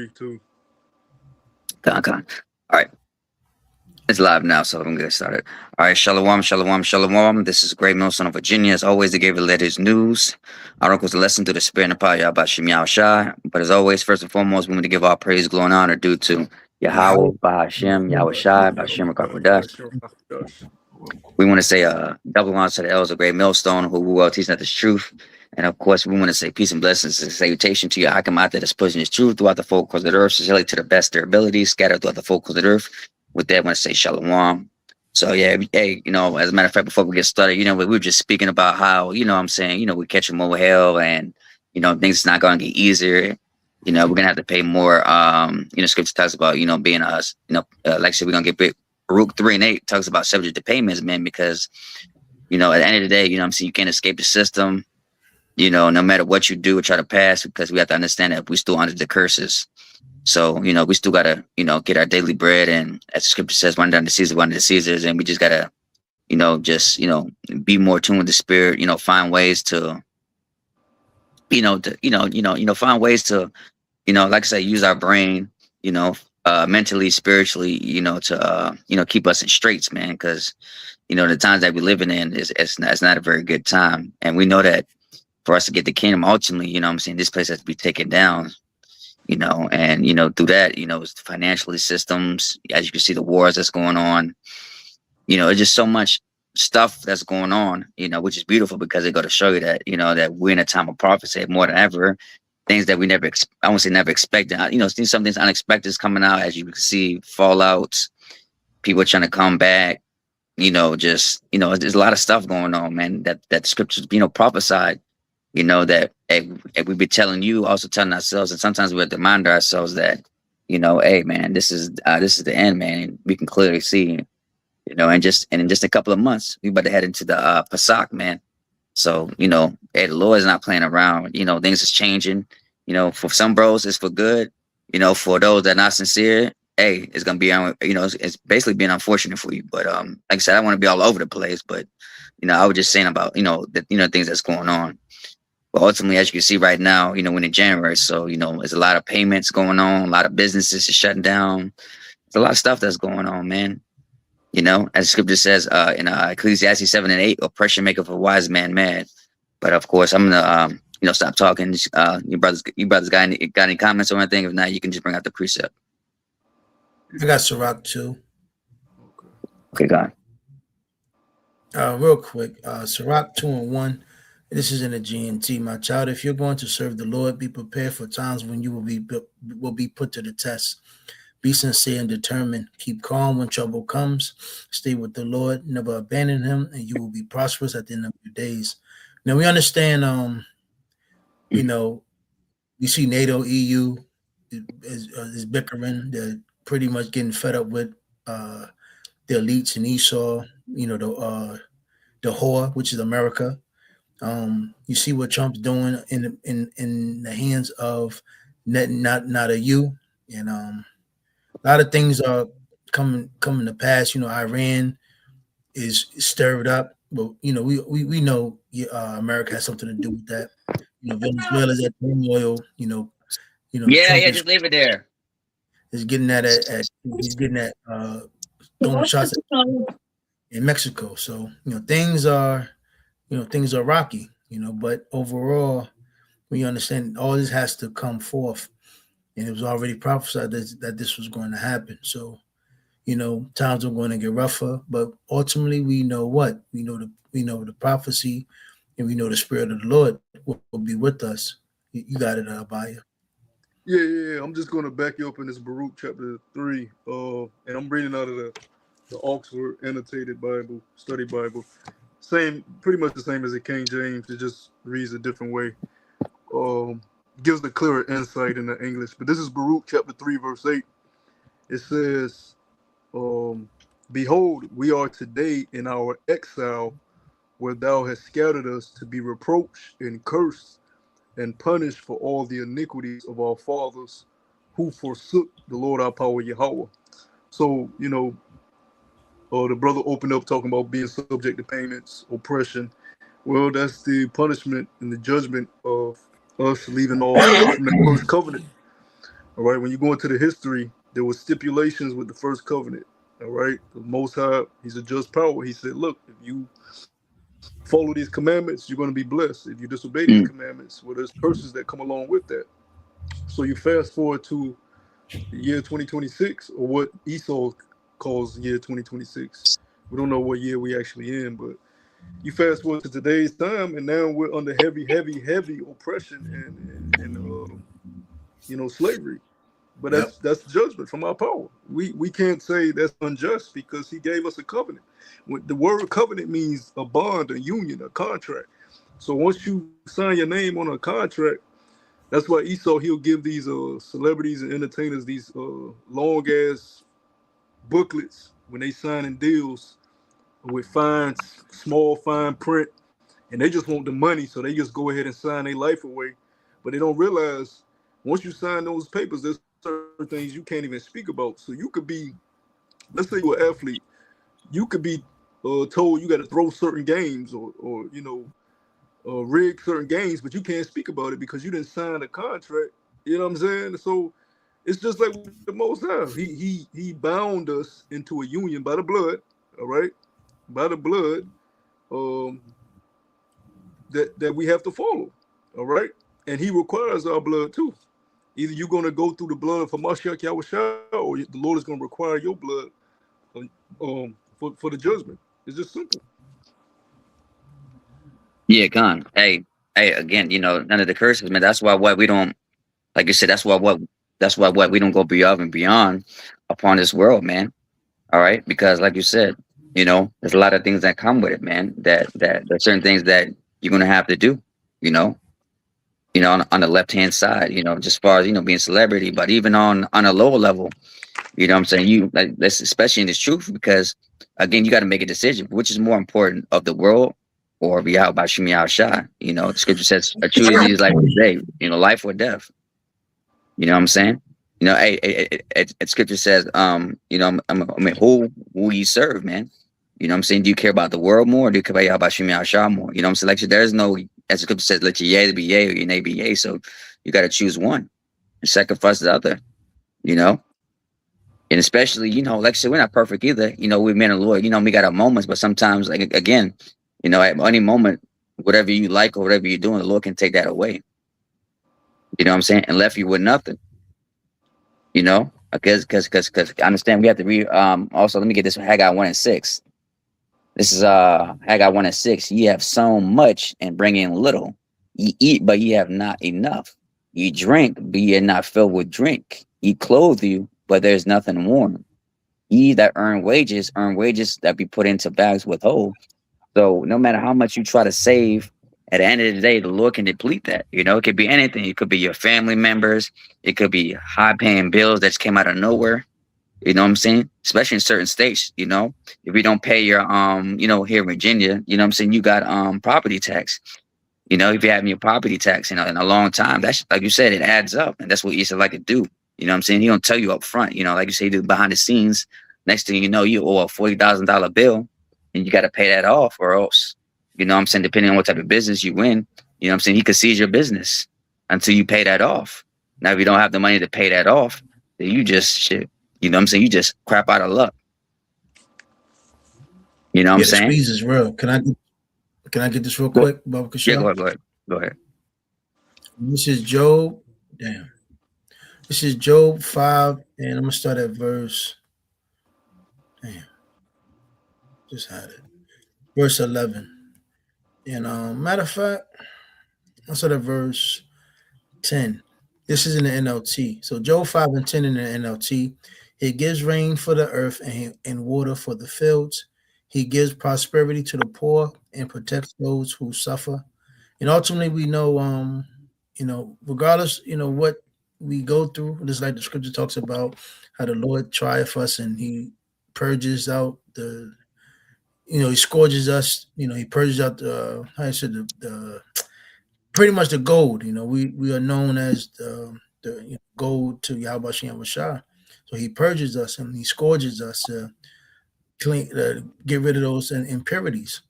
3 too. Con. All right. It's live now, so I'm get started. All right, shalom, shalom, shalom. This is Great Millstone of Virginia. As always, they gave the latest news. Our uncle's a lesson to the spirit and the power about Shem Shai. But as always, first and foremost, we want to give our praise, glory, and honor due to Yahweh. Yahweh, Bahashem, Yahweh Shai, Bahashem Rakakwadash. Gosh. We want to say double honor to the elders of Great Millstone who will teaching us this truth. And of course, we want to say peace and blessings and salutation to your Hakamat that is pushing this truth throughout the four corners of the earth, sincerely to the best of their abilities, scattered throughout the four corners of the earth. With that, I want to say shalom. So yeah, hey, as a matter of fact, before we get started, we were just speaking about how, I'm saying, we're catching more hell and, things not going to get easier. We're going to have to pay more. Scripture talks about, being us, like I said, we're going to get big. Baruch 3:8 talks about subject to payments, man, because, at the end of the day, I'm saying you can't escape the system, no matter what you do or try to pass, because we have to understand that we're still under the curses. So, we still got to, get our daily bread. And as the scripture says, one down to Caesar, one to Caesars. And we just got to, be more tuned with the spirit, find ways to, find ways to, like I say, use our brain, mentally, spiritually, to, keep us in straits, man. Because, the times that we're living in it's not a very good time. And we know that for us to get the kingdom, ultimately, this place has to be taken down. And, through that, it's financially systems, as you can see, the wars that's going on, it's just so much stuff that's going on, which is beautiful because they go to show you that, that we're in a time of prophecy more than ever, things that we never, I won't say never expected, something's unexpected is coming out, as you can see, fallouts, people trying to come back, there's a lot of stuff going on, man, that the scriptures, prophesied. That we be telling you, also telling ourselves, and sometimes we have to remind ourselves that, hey man, this is the end, man. And we can clearly see, and in just a couple of months, we about to head into the Pesach, man. So, hey, the Lord is not playing around. Things is changing. For some bros, it's for good. For those that are not sincere, hey, it's gonna be it's basically being unfortunate for you. But like I said, I want to be all over the place, but I was just saying about the things that's going on. But ultimately, as you can see right now, we're in January. So, there's a lot of payments going on. A lot of businesses are shutting down. There's a lot of stuff that's going on, man. As scripture says in Ecclesiastes 7:8, oppression maketh a wise man mad. But of course, I'm going to, stop talking. You brothers got any comments or anything? If not, you can just bring out the precept. I got Sirach 2. Okay, go on. Real quick, Sirach 2:1. This is in the GNT, my child. If you're going to serve the Lord, be prepared for times when you will be put to the test. Be sincere and determined. Keep calm when trouble comes. Stay with the Lord. Never abandon him, and you will be prosperous at the end of your days. Now, we understand, we see NATO, EU is bickering. They're pretty much getting fed up with the elites and Esau, the whore, which is America. You see what Trump's doing in the hands of not a you, and a lot of things are coming to pass. Iran is stirred up, but we know America has something to do with that. Venezuela's at turmoil. Yeah, just leave it there. Is getting at he's getting at throwing shots in Mexico. So things are. Things are rocky, but overall, we understand all this has to come forth, and it was already prophesied that this was going to happen. So, times are going to get rougher, but ultimately, we know what we know the prophecy, and we know the spirit of the Lord will be with us. You got it, Abaya. Yeah. I'm just going to back you up in this Baruch chapter 3, and I'm reading out of the Oxford Annotated Bible, Study Bible. Pretty much the same as the King James. It just reads a different way. Gives the clearer insight in the English. But this is Baruch chapter 3, verse 8. It says, behold, we are today in our exile, where thou hast scattered us to be reproached and cursed and punished for all the iniquities of our fathers, who forsook the Lord our power, Yahweh. So, the brother opened up talking about being subject to payments, oppression. Well, that's the punishment and the judgment of us leaving off from the first covenant. All right, when you go into the history, there were stipulations with the first covenant. All right, the Most High, He's a just power. He said, "Look, if you follow these commandments, you're going to be blessed. If you disobey these Mm. commandments, well, there's curses that come along with that." So you fast forward to the year 2026, or what Esau calls year 2026. We don't know what year we actually in, but you fast forward to today's time, and now we're under heavy, heavy, heavy oppression and slavery. But Yep. that's judgment from our power. We can't say that's unjust because He gave us a covenant. The word covenant means a bond, a union, a contract. So once you sign your name on a contract, that's why Esau, he'll give these celebrities and entertainers these long ass booklets when they signing deals with fine, small fine print, and they just want the money, so they just go ahead and sign their life away. But they don't realize once you sign those papers, there's certain things you can't even speak about. So you could be, let's say you're an athlete, you could be told you got to throw certain games or rig certain games, but you can't speak about it because you didn't sign a contract. You know what I'm saying? So it's just like with the Most High. He bound us into a union by the blood. All right, by the blood um, that we have to follow. All right, and He requires our blood too. Either you're going to go through the blood for Mashiach Yahushua, or the Lord is going to require your blood for the judgment. It's just simple. Yeah, gone. Hey, again, none of the curses, man. That's why what we don't, like you said, that's why what we don't go beyond and beyond upon this world, man. All right, because like you said, there's a lot of things that come with it, man. That there's certain things that you're gonna have to do, you know, on the left hand side, just as far as being celebrity, but even on a lower level, what I'm saying, you like this, especially in this truth, because again, you got to make a decision, which is more important, of the world or be out by Shemi Shah. The scripture says a truly these life today, life or death. You know what I'm saying? Scripture says, I mean, who you serve, man? You know what I'm saying? Do you care about the world more, or do you care about Shemi Shah more? You know what I'm saying? Like, there's no, as the scripture says, let your yea be yea or your nay be yea. So you got to choose one and sacrifice the other, you know? And especially, like I said, we're not perfect either. We're men of the Lord. We got our moments, but sometimes, like, again, at any moment, whatever you like or whatever you're doing, the Lord can take that away. You know what I'm saying? And left you with nothing. Because I understand we have to read. Also, let me get this one. Haggai 1:6. This is Haggai 1:6. Ye have sown much and bring in little. Ye eat, but ye have not enough. Ye drink, but ye are not filled with drink. Ye clothe you, but there's nothing warm. Ye that earn wages that be put into bags with whole. So no matter how much you try to save, at the end of the day, the Lord can deplete that. It could be anything. It could be your family members. It could be high paying bills that just came out of nowhere. You know what I'm saying? Especially in certain states, if you don't pay your here in Virginia, you know what I'm saying, you got property tax. If you have your property tax in a long time, that's, like you said, it adds up. And that's what Issa like to do. You know what I'm saying? He don't tell you up front, like you say, do behind the scenes. Next thing you know, you owe a $40,000 bill and you got to pay that off, or else, what I'm saying, depending on what type of business you in, what I'm saying, he could seize your business until you pay that off. Now, if you don't have the money to pay that off, then you just shit. You know what I'm saying? You just crap out of luck. You know what I'm Yeah, the saying? squeeze is real. Can I get this real quick, Baba Yeah, Kashal? go ahead. This is Job. Damn. This is Job 5, and I'm gonna start at verse. Damn, just had it. Verse 11. And matter of fact, I'll start at verse 10. This is in the NLT. So Job 5 and 10 in the NLT. He gives rain for the earth and water for the fields. He gives prosperity to the poor and protects those who suffer. And ultimately, we know, regardless, what we go through, just like the scripture talks about how the Lord trieth us and He purges out He scourges us. He purges out how I said the pretty much the gold. We are known as the gold to Yahweh Shem Shah. So He purges us and He scourges us to clean, get rid of those impurities.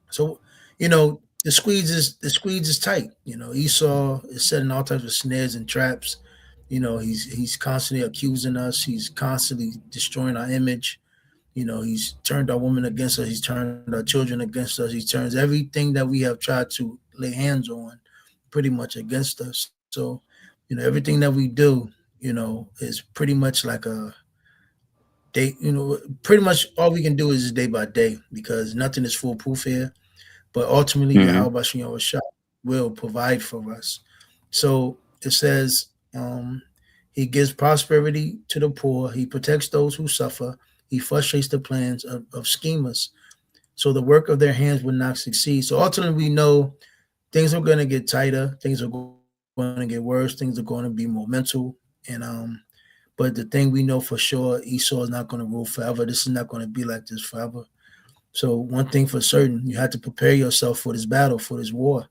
So the squeeze is tight. Esau is setting all types of snares and traps He's constantly accusing us. He's constantly destroying our image. He's turned our women against us. He's turned our children against us. He turns everything that we have tried to lay hands on pretty much against us. So, everything that we do, is pretty much like a day, pretty much all we can do is day by day because nothing is foolproof here. But ultimately, Hmm. Yahweh Shem Shah will provide for us. So it says, he gives prosperity to the poor. He protects those who suffer. He frustrates the plans of schemers. So the work of their hands will not succeed. So ultimately, we know things are going to get tighter. Things are going to get worse. Things are going to be more mental. And but the thing we know for sure, Esau is not going to rule forever. This is not going to be like this forever. So one thing for certain, you have to prepare yourself for this battle, for this war,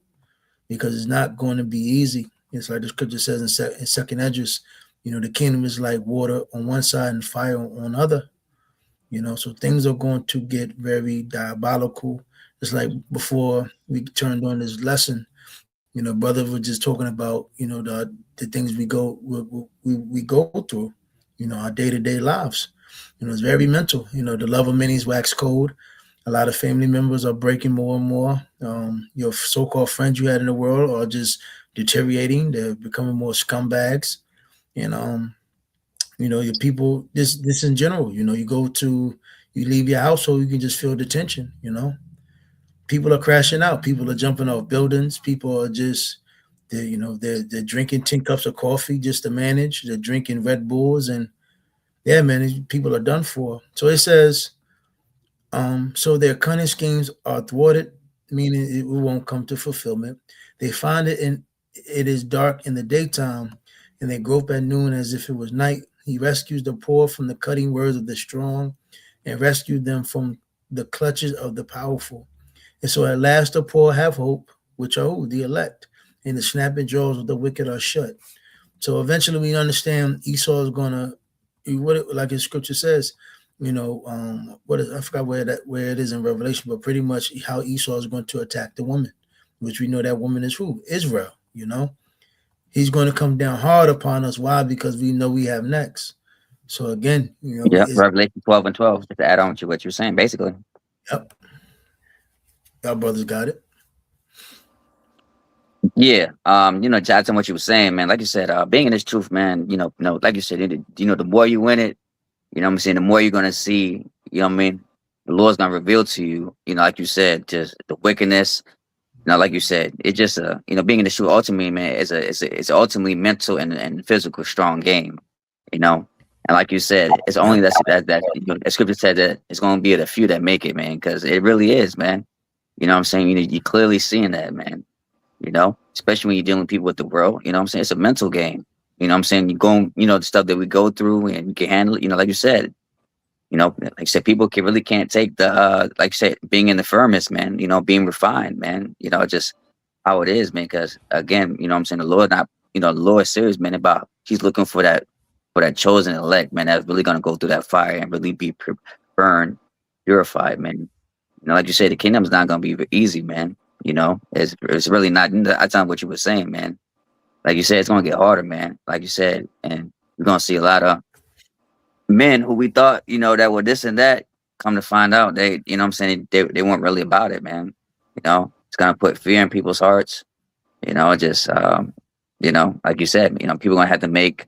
because it's not going to be easy. It's like the scripture says in Second Esdras, the kingdom is like water on one side and fire on the other. So things are going to get very diabolical. It's like before we turned on this lesson, brother was just talking about, the things we go through, our day-to-day lives. It's very mental. The love of many is wax cold. A lot of family members are breaking more and more. Your so-called friends you had in the world are just deteriorating. They're becoming more scumbags. And your people, this in general, you leave your household, you can just feel the tension. People are crashing out. People are jumping off buildings. People are just they're drinking 10 cups of coffee just to manage. They're drinking Red Bulls, and yeah, man, people are done for. So it says, so their cunning schemes are thwarted, meaning it won't come to fulfillment. They find it is dark in the daytime, and they grope at noon as if it was night. He rescues the poor from the cutting words of the strong, and rescued them from the clutches of the powerful. And so at last the poor have hope, which are who? The elect. And the snapping jaws of the wicked are shut. So eventually we understand Esau is gonna, like his scripture says, what is, I forgot where it is in Revelation, but pretty much how Esau is going to attack the woman, which we know that woman is who? Israel. He's going to come down hard upon us. Why? Because we know we have next. So again, Yep. Revelation 12:12. Just to add on to what you're saying, basically. yep, our brothers got it. Yeah. To add on what you were saying, man. Like you said, being in this truth, man. Like you said, the more you win it, what I'm saying, the more you're gonna see. What I mean. The Lord's gonna reveal to you. Like you said, just the wickedness. Like you said, it's just being in the truth ultimately, man, it's ultimately mental and physical strong game. You know. And like you said, it's only Yep. that scripture said that it's going to be the few that make it, man, because it really is, man. What I'm saying? You're clearly seeing that, man. Especially when you're dealing with people with the world. What I'm saying? It's a mental game. What I'm saying? You're going, the stuff that we go through and you can handle it. Like you said, like I said, people really can't take the, like you said, being in the firmness, man, being refined, man, just how it is, man. Because again, what I'm saying? The Lord, not, the Lord is serious, man, about he's looking for that chosen elect, man, that's really going to go through that fire and really be burned, purified, man. Like you said, the kingdom's not going to be easy, man. It's really not. That's not what you were saying, man. Like you said, it's going to get harder, man. Like you said, and we're going to see a lot of men who we thought, that were this and that, come to find out they, what I'm saying, they weren't really about it, man. It's going to put fear in people's hearts. Just, like you said, people going to have to make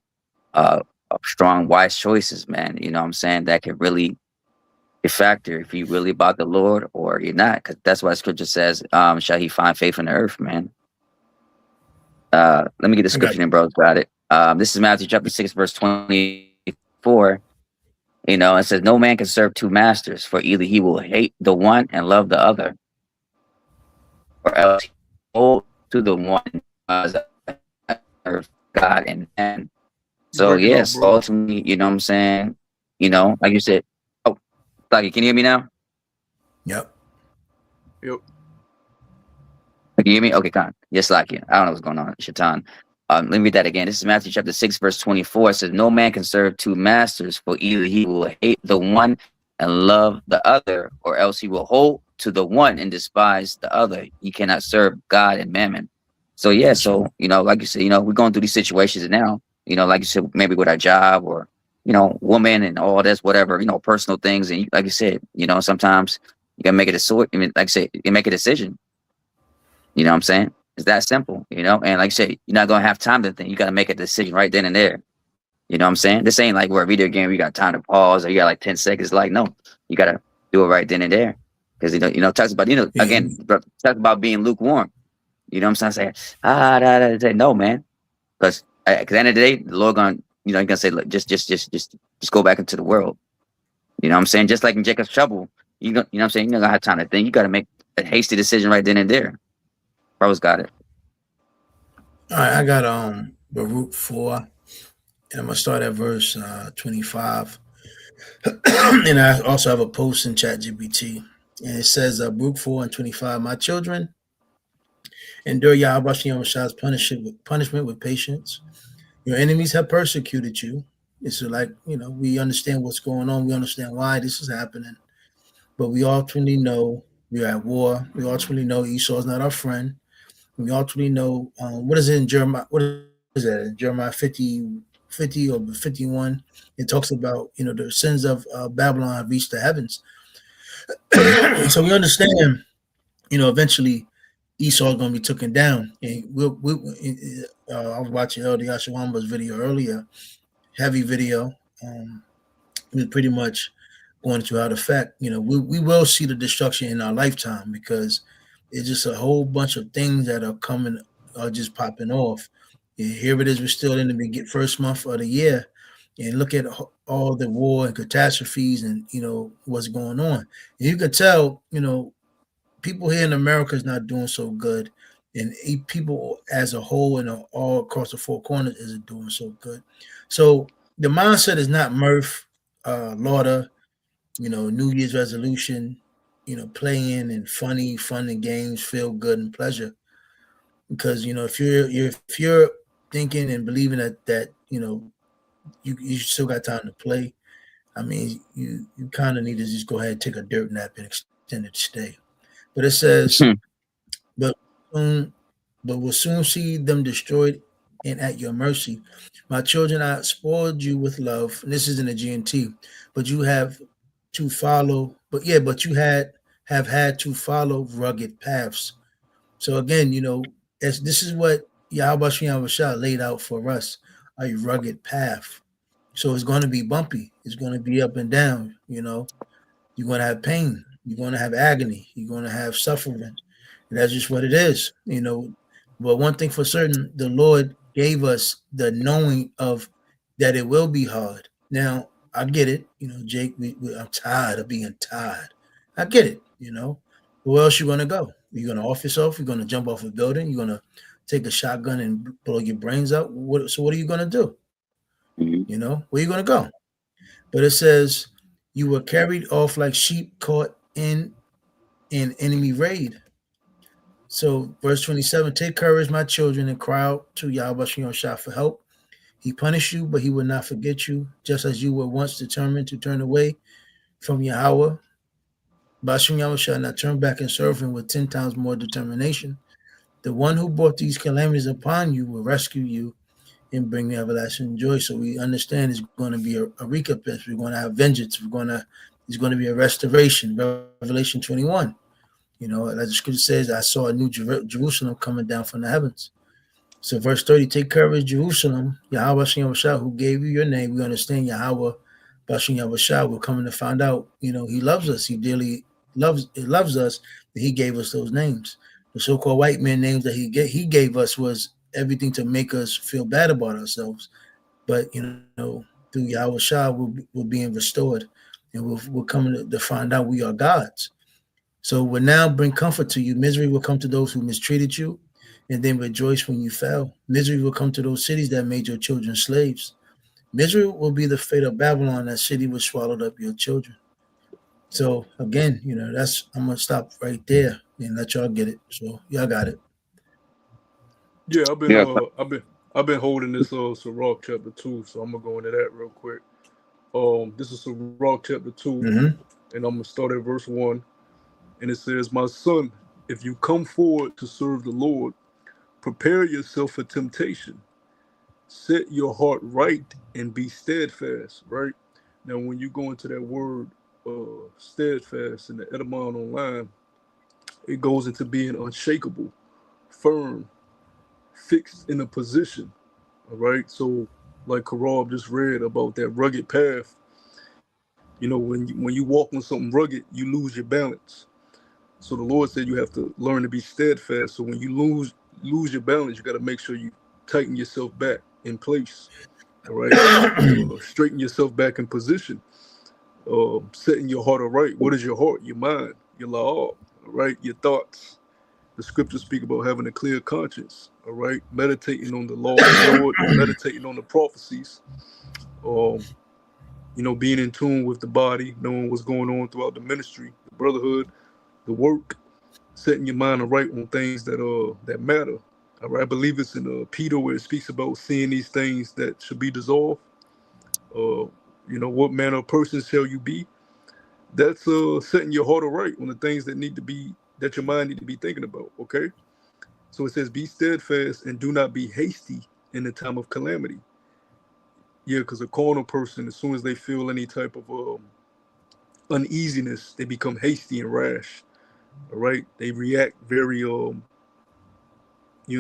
uh, strong, wise choices, man. What I'm saying, that can really a factor if you really about the Lord or you're not, because that's why Scripture says, "Shall he find faith in the earth, man?" Let me get the I got scripture you. in, bro. Got it. This is Matthew chapter 6, verse 24. It says, "No man can serve two masters, for either he will hate the one and love the other, or else he will hold to the one as God and man." You So breaking up, yes, bro. ultimately, what I'm saying, like you said. Oh, Lucky, can you hear me now? Yep. Yep. Can you hear me? Okay, con. Yes, Lucky. I don't know what's going on. Shaitan. Let me read that again. This is Matthew chapter 6, verse 24. It says, "No man can serve two masters, for either he will hate the one and love the other, or else he will hold to the one and despise the other. He cannot serve God and mammon." So yeah, That's right. so like you said, we're going through these situations now. like you said, maybe with our job or woman and all this, whatever, personal things. And like you said, sometimes you gotta make a decision. I mean, like I said, you make a decision. You know what I'm saying? It's that simple. And like I said, you're not gonna have time to think. You gotta make a decision right then and there. You know what I'm saying? This ain't like we're a video game. You got time to pause or you got like 10 seconds. Like no, you gotta do it right then and there. Because talks about Yeah, again talks about being lukewarm. You know what I'm saying? Say say no, man. Because at the end of the day, the Lord gonna He's gonna say, look, just go back into the world. You know what I'm saying? Just like in Jacob's trouble, you know what I'm saying? You're not gonna have time to think. You gotta make a hasty decision right then and there. Bro's got it. all right. I got Baruch 4, and I'm gonna start at verse 25. And I also have a post in ChatGPT, and it says Baruch 4 and 25. My children, endure Yahweh Shah's punishment with patience. Your enemies have persecuted you. It's like, we understand what's going on. We understand why this is happening. But we ultimately know we're at war. We ultimately know Esau is not our friend. We ultimately know, what is it in Jeremiah? What is that? In Jeremiah 50 or 51, it talks about, the sins of Babylon have reached the heavens. So we understand, eventually Esau is going to be taken down. And I was watching Elder Yashawamba's video earlier, heavy video. It was pretty much going to how the fact, we will see the destruction in our lifetime because it's just a whole bunch of things that are coming, are just popping off. And here it is, we're still in the first month of the year, and look at all the war and catastrophes and what's going on. And you can tell, people here in America is not doing so good, and people as a whole and all across the four corners isn't doing so good. So the mindset is not mirth, lauder, New Year's resolution, playing and fun and games, feel good and pleasure. Because if you're thinking and believing that you still got time to play, I mean you kind of need to just go ahead and take a dirt nap and extended stay. But it says, but soon, but will soon see them destroyed and at your mercy. My children, I spoiled you with love. And this is in the GNT, but you have to follow. But you have had to follow rugged paths. So again, as this is what Yahweh Shah laid out for us, a rugged path. So it's going to be bumpy. It's going to be up and down. You're going to have pain. You're going to have agony. You're going to have suffering. And that's just what it is. But one thing for certain, the Lord gave us the knowing of that it will be hard. Now, I get it. Jake, I'm tired of being tired. I get it. Where else you going to go? You're going to off yourself? You're going to jump off a building? You're going to take a shotgun and blow your brains out? So what are you going to do? Where are you going to go? But it says, you were carried off like sheep caught in an enemy raid. So verse 27, take courage, my children, and cry out to Yahweh Shah for help. He punished you, but he will not forget you, just as you were once determined to turn away from Yahweh. Bashim Yahweh shall not turn back and serve him with 10 times more determination. The one who brought these calamities upon you will rescue you and bring you everlasting joy. So we understand it's going to be a recompense. We're going to have vengeance. It's going to be a restoration. Revelation 21. As the scripture says, I saw a new Jerusalem coming down from the heavens. So verse 30, take courage, Jerusalem, Yahweh Shem Shah, who gave you your name. We understand Yahweh Bashem Yahweh Shah. We're coming to find out, he loves us. He dearly loves us, that he gave us those names. The so-called white man names that he gave us was everything to make us feel bad about ourselves. But, through Yahweh Shah, we're being restored, and we're coming to find out we are God's. So will now bring comfort to you. Misery will come to those who mistreated you, and then rejoice when you fell. Misery will come to those cities that made your children slaves. Misery will be the fate of Babylon. That city will swallowed up your children. So again, I'm gonna stop right there and let y'all get it. So y'all got it. Yeah, Yeah. I've been holding this Sirach chapter 2, so I'm gonna go into that real quick. This is Sirach chapter 2, and I'm gonna start at verse 1. And it says, my son, if you come forward to serve the Lord, prepare yourself for temptation. Set your heart right and be steadfast, right? Now, when you go into that word steadfast in the etymon online, it goes into being unshakable, firm, fixed in a position. All right. So, like Karab just read about that rugged path, when you walk on something rugged, you lose your balance. So the Lord said you have to learn to be steadfast. So when you lose your balance, you got to make sure you tighten yourself back in place. All right. Straighten yourself back in position. Setting your heart aright. What is your heart? Your mind, your law, all right? Your thoughts. The scriptures speak about having a clear conscience, all right? Meditating on the law of the Lord, meditating on the prophecies, um, being in tune with the body, knowing what's going on throughout the ministry, the brotherhood, the work, setting your mind aright on things that matter. All right, I believe it's in Peter where it speaks about seeing these things that should be dissolved. Uh, what manner of person shall you be? That's setting your heart aright on the things that your mind need to be thinking about. Okay, so it says, "Be steadfast and do not be hasty in the time of calamity." Yeah, because a carnal person, as soon as they feel any type of uneasiness, they become hasty and rash. All right, they react very you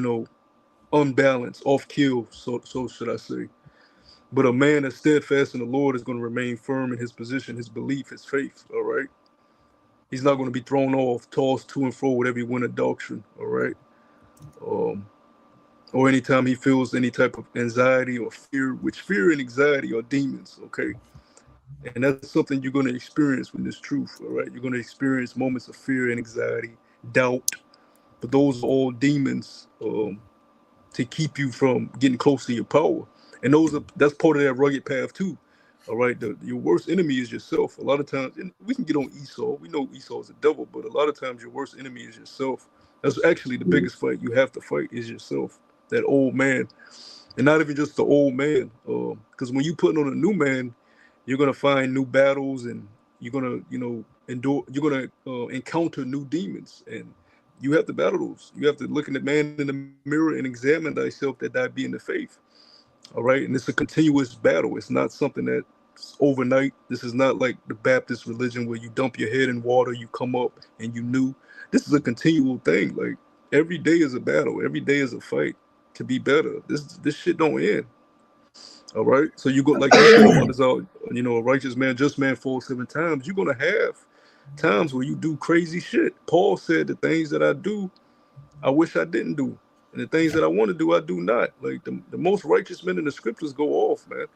know, unbalanced, off kill. So should I say? But a man that's steadfast in the Lord is going to remain firm in his position, his belief, his faith. All right, he's not going to be thrown off, tossed to and fro with every wind of doctrine. All right, um, or anytime he feels any type of anxiety or fear, which fear and anxiety are demons. Okay, and that's something you're going to experience with this truth. All right, you're going to experience moments of fear and anxiety, doubt, but those are all demons. To keep you from getting close to your power. And that's part of that rugged path too. All right. Your worst enemy is yourself. A lot of times, and we can get on Esau. We know Esau is a devil, but a lot of times your worst enemy is yourself. That's actually the biggest fight you have to fight is yourself. That old man. And not even just the old man. Because when you putting on a new man, you're gonna find new battles and you're gonna, endure you're gonna encounter new demons. And you have to battle those. You have to look in the man in the mirror and examine thyself that thou be in the faith. All right. And it's a continuous battle. It's not something that's overnight. This is not like the Baptist religion where you dump your head in water, you come up and you knew. This is a continual thing. Like every day is a battle. Every day is a fight to be better. This shit don't end. All right. So you go like you said about this out, a righteous man, just man falls 7 times. You're gonna have times where you do crazy shit. Paul said the things that I do I wish I didn't do. And the things that I want to do, I do not. Like the most righteous men in the scriptures go off, man.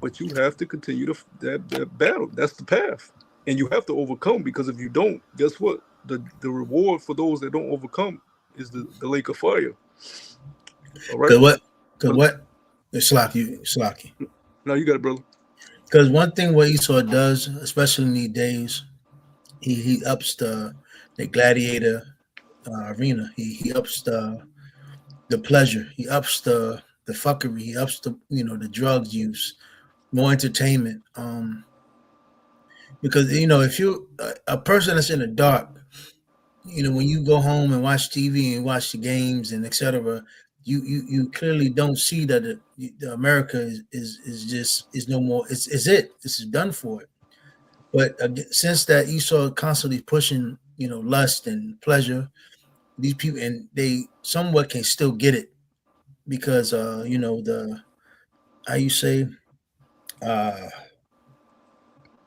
But you have to continue that battle. That's the path. And you have to overcome because if you don't, guess what? The reward for those that don't overcome is the lake of fire. All right. Cause what? Cause But what? Slacky. now you got it, brother. Because one thing what Esau does, especially in these days, he ups the gladiator arena. He ups the pleasure. He ups the fuckery. He ups the drugs use, more entertainment. Because if you a person that's in the dark, when you go home and watch TV and watch the games and etc., you clearly don't see that the America is no more. It's it. This is done for it. But since that Esau constantly pushing lust and pleasure, these people and they somewhat can still get it because the how you say uh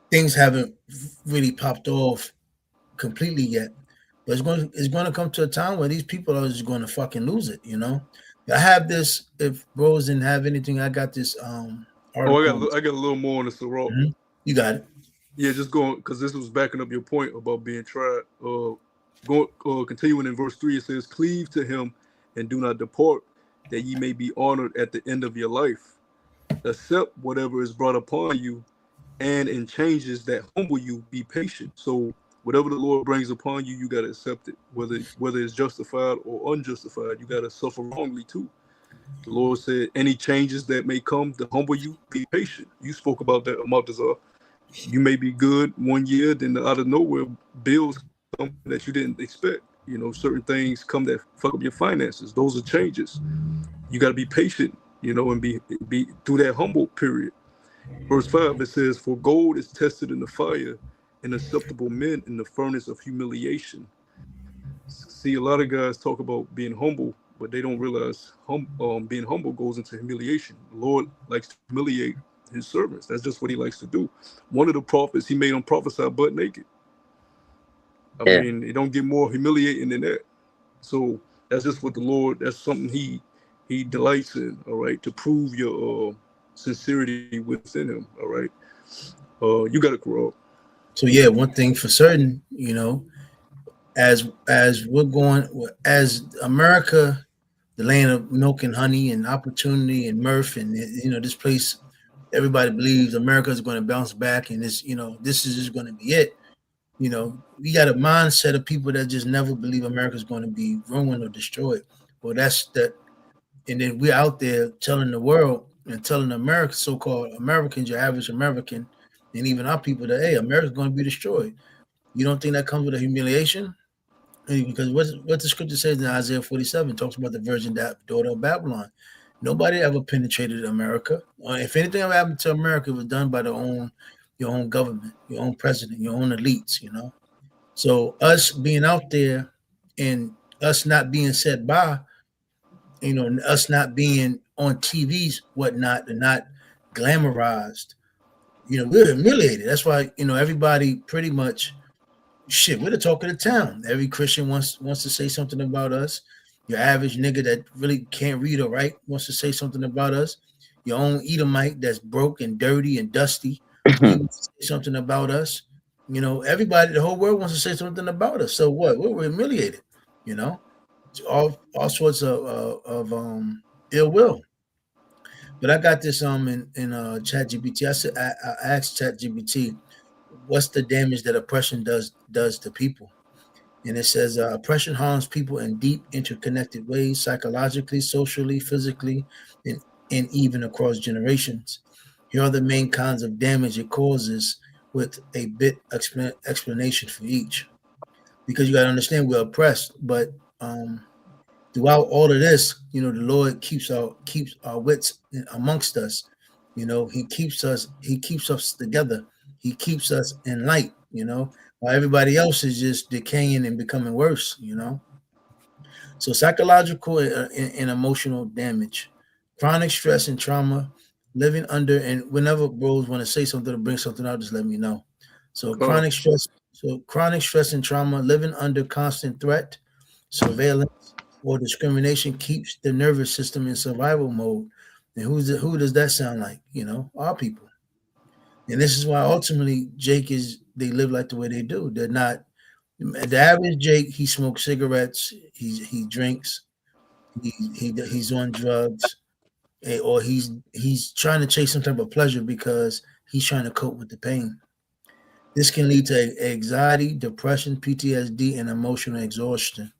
things haven't really popped off completely yet. But it's going to come to a time where these people are just going to fucking lose it. I have this. If bros didn't have anything, I got this Oh, article. I got a little more on this, Rob. Mhm. You got it. Yeah, just going because this was backing up your point about being tried. Continuing in verse 3, it says, "Cleave to him, and do not depart, that ye may be honored at the end of your life. Accept whatever is brought upon you, and in changes that humble you, be patient." So whatever the Lord brings upon you, you gotta accept it, whether it's justified or unjustified. You gotta suffer wrongly too. The Lord said, "Any changes that may come to humble you, be patient." You spoke about that, Amatazar. You may be good 1 year, then out of nowhere, bills come that you didn't expect. Certain things come that fuck up your finances. Those are changes. You got to be patient. and be through that humble period. Verse 5, it says, "For gold is tested in the fire, and acceptable men in the furnace of humiliation." See, a lot of guys talk about being humble, but they don't realize being humble goes into humiliation. The Lord likes to humiliate his servants. That's just what he likes to do. One of the prophets, he made them prophesy butt naked. I Yeah. mean, it don't get more humiliating than that. So that's just what the Lord, that's something he delights in, all right, to prove your sincerity within him, all right. You got to grow up. So yeah, one thing for certain, as we're going, as America, the land of milk and honey and opportunity and mirth, and this place, everybody believes America is going to bounce back, and this is just going to be it. We got a mindset of people that just never believe America is going to be ruined or destroyed. Well, that's that, and then we're out there telling the world and telling America, so-called Americans, your average American, and even our people that hey, America's going to be destroyed. You don't think that comes with a humiliation? Because what the scripture says in Isaiah 47 talks about the virgin daughter of Babylon. Nobody ever penetrated America. If anything ever happened to America, it was done by your own government, your own president, your own elites. So us being out there and us not being set by, and us not being on TVs, whatnot, and not glamorized. We're humiliated. That's why everybody pretty much shit, we're the talk of the town. Every Christian wants to say something about us. Your average nigga that really can't read or write wants to say something about us. Your own Edomite that's broke and dirty and dusty, he wants to say something about us. Everybody, the whole world wants to say something about us. So what? We're humiliated. All sorts of ill will. But I got this in Chat GPT. I asked Chat GPT, what's the damage that oppression does to people? And it says oppression harms people in deep, interconnected ways, psychologically, socially, physically, and even across generations. Here are the main kinds of damage it causes with a bit explanation for each. Because you got to understand we're oppressed, but throughout all of this, the Lord keeps our wits amongst us. He keeps us together. He keeps us in light, while everybody else is just decaying and becoming worse. So psychological and emotional damage, chronic stress and trauma, living under, and whenever bros want to say something or bring something out, just let me know. So Con, chronic stress and trauma, living under constant threat, surveillance, or discrimination keeps the nervous system in survival mode. And who does that sound like? Our people. And this is why ultimately they live like the way they do. They're not the average Jake. He smokes cigarettes. He drinks. He's on drugs, or he's trying to chase some type of pleasure because he's trying to cope with the pain. This can lead to anxiety, depression, PTSD, and emotional exhaustion.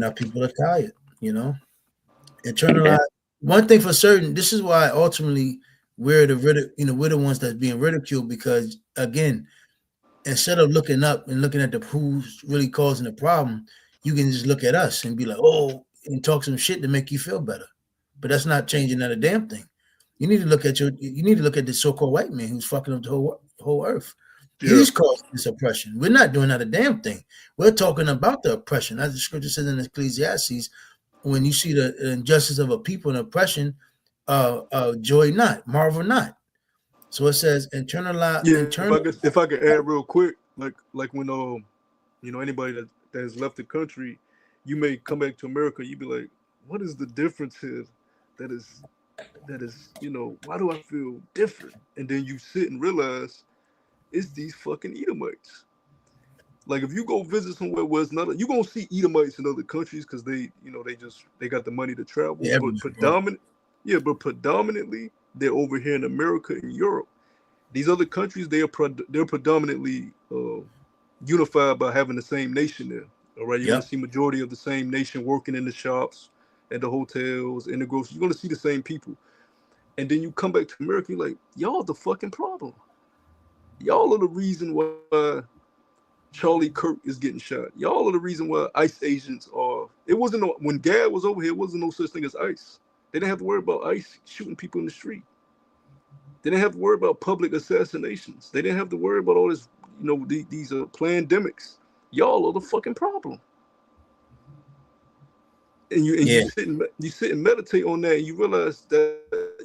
Our people are tired. Internalized. One thing for certain, this is why ultimately we're the ones that's being ridiculed because again, instead of looking up and looking at the who's really causing the problem, you can just look at us and be like, oh, and talk some shit to make you feel better. But that's not changing that a damn thing. You need to look at the so-called white man who's fucking up the whole earth. yeah, He's causing this oppression. We're not doing that a damn thing. We're talking about the oppression. As the scripture says in Ecclesiastes, when you see the injustice of a people and oppression, joy not, marvel not. So it says yeah. internal. If I could add real quick, like when anybody that has left the country, you may come back to America. You be like, what is the difference here? That is why do I feel different? And then you sit and realize it's these fucking Edomites. Like if you go visit somewhere where it's not, you gonna see Edomites in other countries because they got the money to travel. Yeah, But bro. predominantly they're over here in America and Europe. These other countries they're predominantly unified by having the same nation there. All right, you're gonna Yep. see majority of the same nation working in the shops, and the hotels, and the groceries. You're gonna see the same people. And then you come back to America, you're like, y'all the fucking problem. Y'all are the reason why Charlie Kirk is getting shot. Y'all are the reason why ICE agents are. It wasn't no, when Gad was over here. It wasn't no such thing as ICE. They didn't have to worry about ICE shooting people in the street. They didn't have to worry about public assassinations. They didn't have to worry about all this, these pandemics. Y'all are the fucking problem. And Yeah. you sit and meditate on that, and you realize that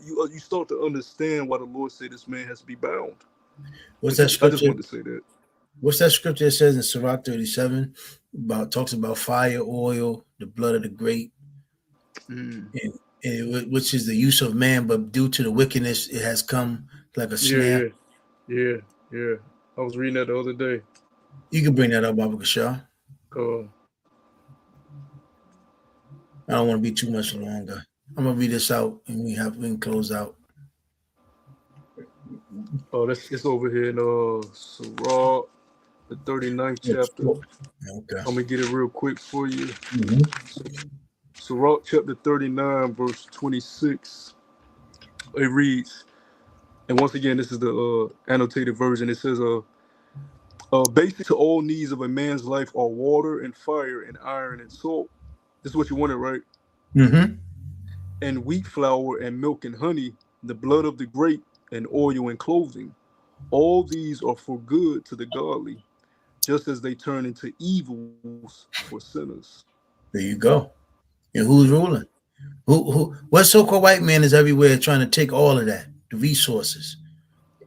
you start to understand why the Lord said this man has to be bound. What's that I just scripture? wanted to say that. What's that scripture that says in Sirach 37 about talks about fire, oil, the blood of the great, Mm. which is the use of man, but due to the wickedness, it has come like a Yeah, snare. yeah. I was reading that the other day. You can bring that up, Baba Kashar. Uh, I don't want to be too much longer. I'm gonna read this out, and we can close out. that's it's over here in Sirach, the 39th chapter. Okay. I'm gonna get it real quick for you. Mm-hmm. Sirach chapter 39, verse 26. It reads, and once again, this is the annotated version. It says, basic to all needs of a man's life are water and fire and iron and salt. This is what you wanted, right? Mm-hmm. And wheat flour and milk and honey, the blood of the grape and oil and clothing. All these are for good to the godly, just as they turn into evils for sinners. There you go. And who's ruling? What so-called white man is everywhere trying to take all of that, the resources,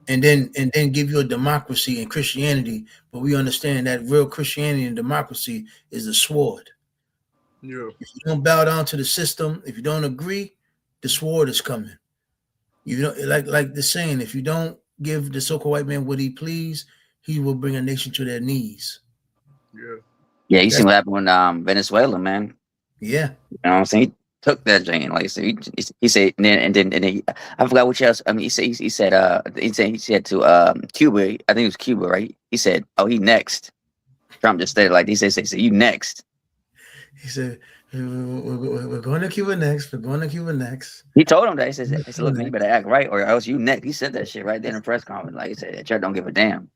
and then give you a democracy and Christianity, but we understand that real Christianity and democracy is the sword. Yeah, If you don't bow down to the system, if you don't agree, the sword is coming. You know, like the saying, if you don't give the so-called white man what he please, he will bring a nation to their knees. yeah. Yeah, you seen That's what happened with Venezuela, man. yeah. You know what I'm saying? He took that drain, like I said. He said, and then I forgot what else. I mean, he said to Cuba. I think it was Cuba, right? He said, "Oh, he next." Trump just said like he said, "You next." He said, we're going to Cuba next. We're going to Cuba next. He told him that. He said, Cuba look, man, you next. better act right, or else you next. He said that shit right there in the press conference. Like he said, that church don't give a damn.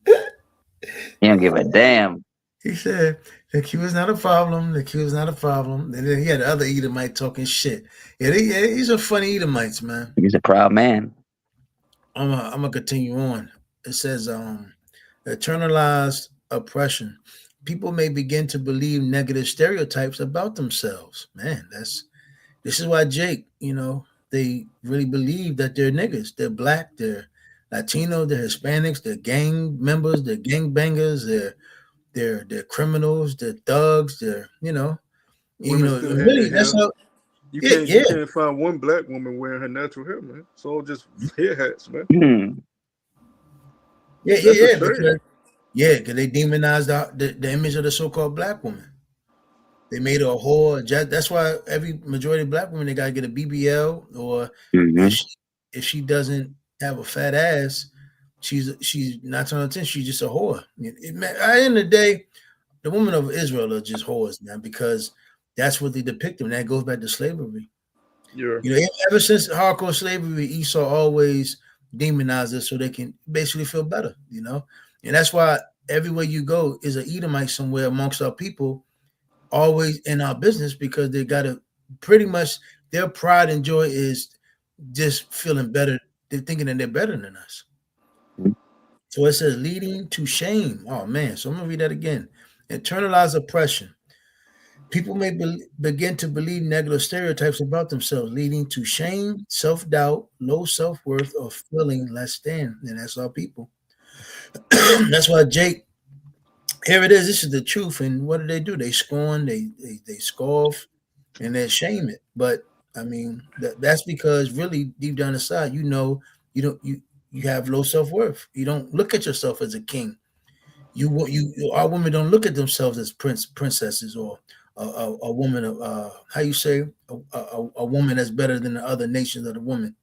He don't give a damn. He said the Cuba's not a problem. The Cuba's not a problem. And then he had the other Edomite talking shit. Yeah, these are funny Edomites, man. He's a proud man. I'm gonna continue on. It says, eternalized oppression. People may begin to believe negative stereotypes about themselves. Man, this is why Jake, they really believe that they're niggas. They're black, they're Latino, they're Hispanics, they're gang members, they're gang bangers, they're criminals, they're thugs, they're Women still have really their that's hair. how You yeah, can't yeah. you can't find one black woman wearing her natural hair, man. It's all just hair hats, man. Hmm. Yeah, That's a because shame. they demonized the image of the so-called black woman. They made her a whore. That's why every majority of black women they gotta get a BBL, or Hmm. if she doesn't have a fat ass, she's not on attention. She's just a whore. At the end of the day, the women of Israel are just whores, man, because that's what they depict them. That goes back to slavery. Yeah, Ever since hardcore slavery, Esau always demonized us so they can basically feel better, and that's why everywhere you go is an Edomite somewhere amongst our people, always in our business, because they got to pretty much their pride and joy is just feeling better. They're thinking that they're better than us. So it says leading to shame. Oh man, so I'm gonna read that again. Internalized oppression. People may begin to believe negative stereotypes about themselves, leading to shame, self-doubt, low self-worth, or feeling less than. And that's our people. That's why Jake, here it is. This is the truth. And what do? They scorn, they scoff, and they shame it. But I mean, that's because really deep down inside, you don't you have low self-worth. You don't look at yourself as a king. Our women don't look at themselves as princesses, or a woman of how you say a woman that's better than the other nations of the woman.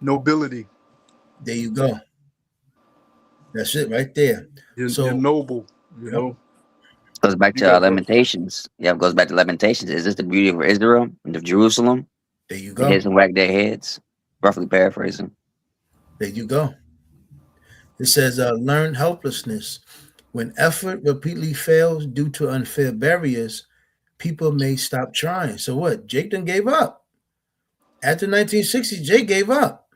nobility. There you go. That's it right there. You're So noble. yep, Goes back You to got the Lamentations. Yeah, it goes back to Lamentations. Is this the beauty of Israel and of Jerusalem? there you They go. hiss and wag their heads. Roughly paraphrasing. There you go. It says learn helplessness. When effort repeatedly fails due to unfair barriers, people may stop trying. So what? Jake done gave up. After 1960, Jay gave up.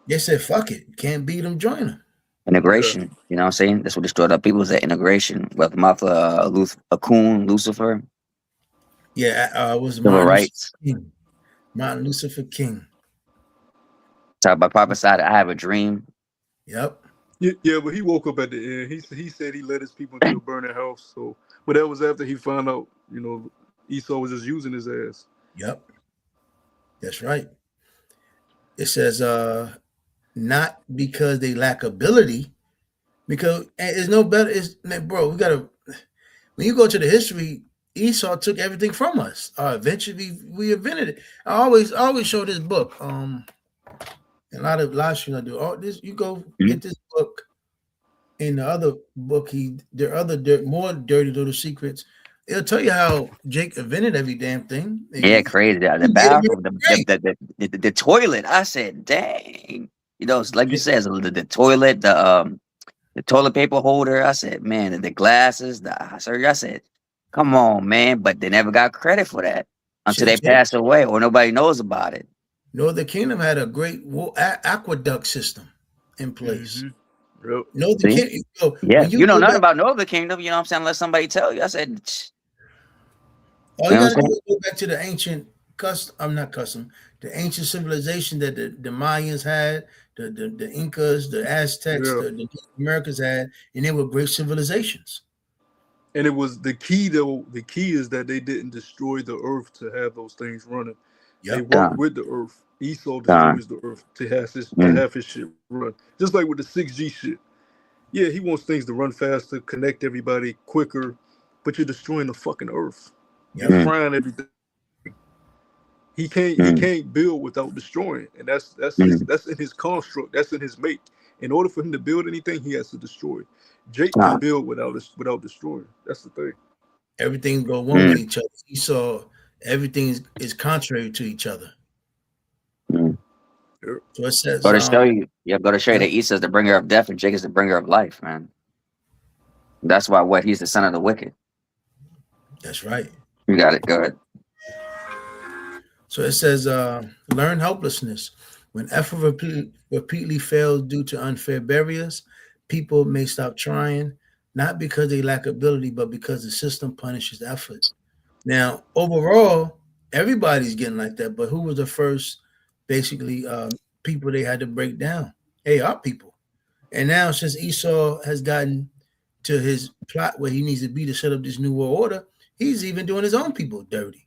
They said, "Fuck it, can't beat him, join him." Yeah. Integration. You know what I'm saying? That's what destroyed our people is that integration. With Martha Akun, Lucifer, Yeah, was civil Martin Luther rights. King. Martin Luther King. Talk about prophesied. I have a dream. Yep. Yeah, but he woke up at the end. He said he led his people into a burning house. So, but that was after he found out, Esau was just using his ass. Yep. That's right. It says, not because they lack ability, because it's no better. It's man, bro. We gotta when you go to the history, Esau took everything from us. Eventually, we invented it. I always show this book. A lot of live streams I do. Oh, this you go Mhm. get this book. In the other book, there are other more dirty little secrets. It'll tell you how Jake invented every damn thing. Yeah, He crazy. The made it bathroom, great. the toilet. I said, dang. It's like you Yeah, said, it's the toilet, the toilet paper holder. I said, man, the glasses, the surgery. I said, come on, man. But they never got credit for that until shit, they Jake. passed away or nobody knows about it. Northern Kingdom had a great aqueduct system in place. Mm-hmm. Yep. Northern See? Kingdom. So Yeah, when you you know go nothing back, about Northern Kingdom. You know what I'm saying? Unless somebody tell you. I said, all you you know what got to I'm do saying? is go back to the ancient custom. I'm not custom. The ancient civilization that the Mayans had, the Incas, the Aztecs, Yeah. the Native Americans had, and they were great civilizations. And it was the key though. The key is that they didn't destroy the earth to have those things running. They Yep. work Gone, with the earth. Esau gone. destroys the earth to Mm, have his shit run. Just like with the 6G shit. Yeah, he wants things to run faster, connect everybody quicker, but you're destroying the fucking earth. You're Yep. mm, frying everything. He mm, can't build without destroying, and mm, that's in his construct. That's in his make. In order for him to build anything, he has to destroy. Jake can gone, build without destroying. That's the thing. Everything go one with mm, each other. Esau, everything is contrary to each other. mm. Yeah. So it says, Go to show you. Yeah, go to show you yep, that Esau is the bringer of death and Jacob is the bringer of life, man. That's why what he's the son of the wicked. that's right. You got it. Go ahead. So it says, learn helplessness. When effort repeatedly fails due to unfair barriers, people may stop trying, not because they lack ability, but because the system punishes effort. Now, overall, everybody's getting like that, but who was the first, basically, people they had to break down? Hey, our people. And now, since Esau has gotten to his plot where he needs to be to set up this new world order, he's even doing his own people dirty.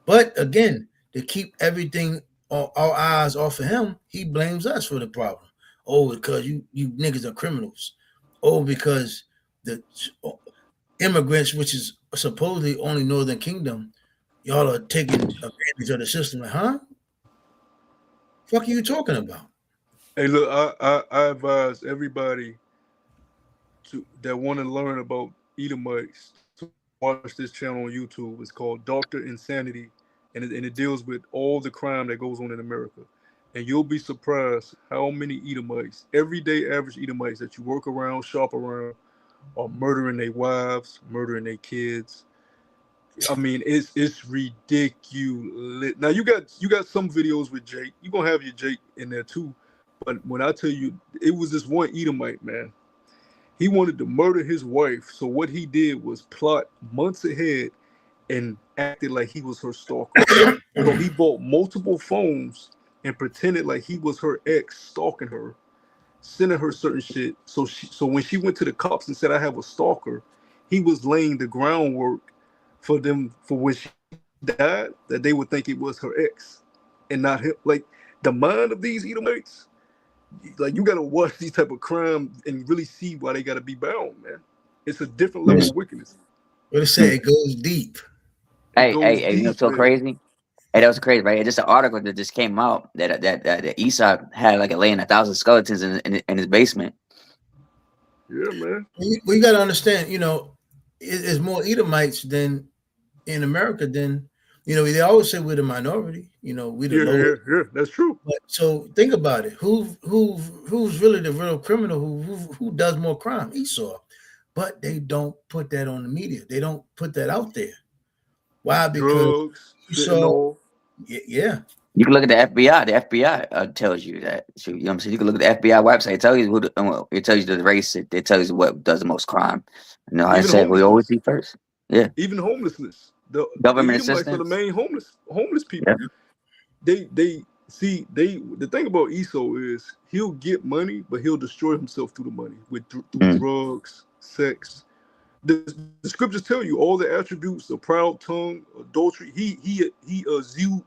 But again, to keep everything our eyes off of him, he blames us for the problem. Oh, because you niggas are criminals. Oh, because the immigrants, which is supposedly only Northern Kingdom, y'all are taking advantage of the system. Like, huh? Fuck are you talking about? Hey, look, I advise everybody that want to learn about Edomites to watch this channel on YouTube. It's called Doctor Insanity, and it deals with all the crime that goes on in America. And you'll be surprised how many Edomites, everyday average Edomites that you work around, shop around, are murdering their wives, murdering their kids. I mean, it's ridiculous. Now you got some videos with Jake. You gonna have your Jake in there too. But when I tell you, it was this one Edomite man. He wanted to murder his wife. So what he did was plot months ahead and acted like he was her stalker. So he bought multiple phones and pretended like he was her ex stalking her, sending her certain shit. So when she went to the cops and said I have a stalker, he was laying the groundwork for them for when she died that they would think it was her ex and not him. Like the mind of these Edomites, like you gotta watch these type of crime and really see why they gotta be bound, man. It's a different level Mm, of wickedness. What it say? mm. It goes deep. It Hey, goes hey, hey, you know deep, what's so man. crazy? Hey, that was crazy, right? Just an article that just came out that Esau had like laying 1,000 skeletons in his basement. Yeah, man. We got to understand. It's more Edomites than in America. Than they always say we're the minority. We're the Yeah, yeah, lowest. yeah. That's true. But so think about it. Who's really the real criminal? Who does more crime? Esau. But they don't put that on the media. They don't put that out there. Why? Because Drugs, Esau fentanyl. Yeah. You can look at the FBI. The FBI tells you that. So, you know what I'm saying? You can look at the FBI website. It tells you it tells you the race. It tells you what does the most crime. You know, I Even said we always homelessness, see first. Yeah, even homelessness. The government Edomites are the assistance. main homeless Yeah. people. They see they the thing about Esau is he'll get money, but he'll destroy himself through the money through Mm. drugs, sex. The scriptures tell you all the attributes: a proud tongue, adultery. He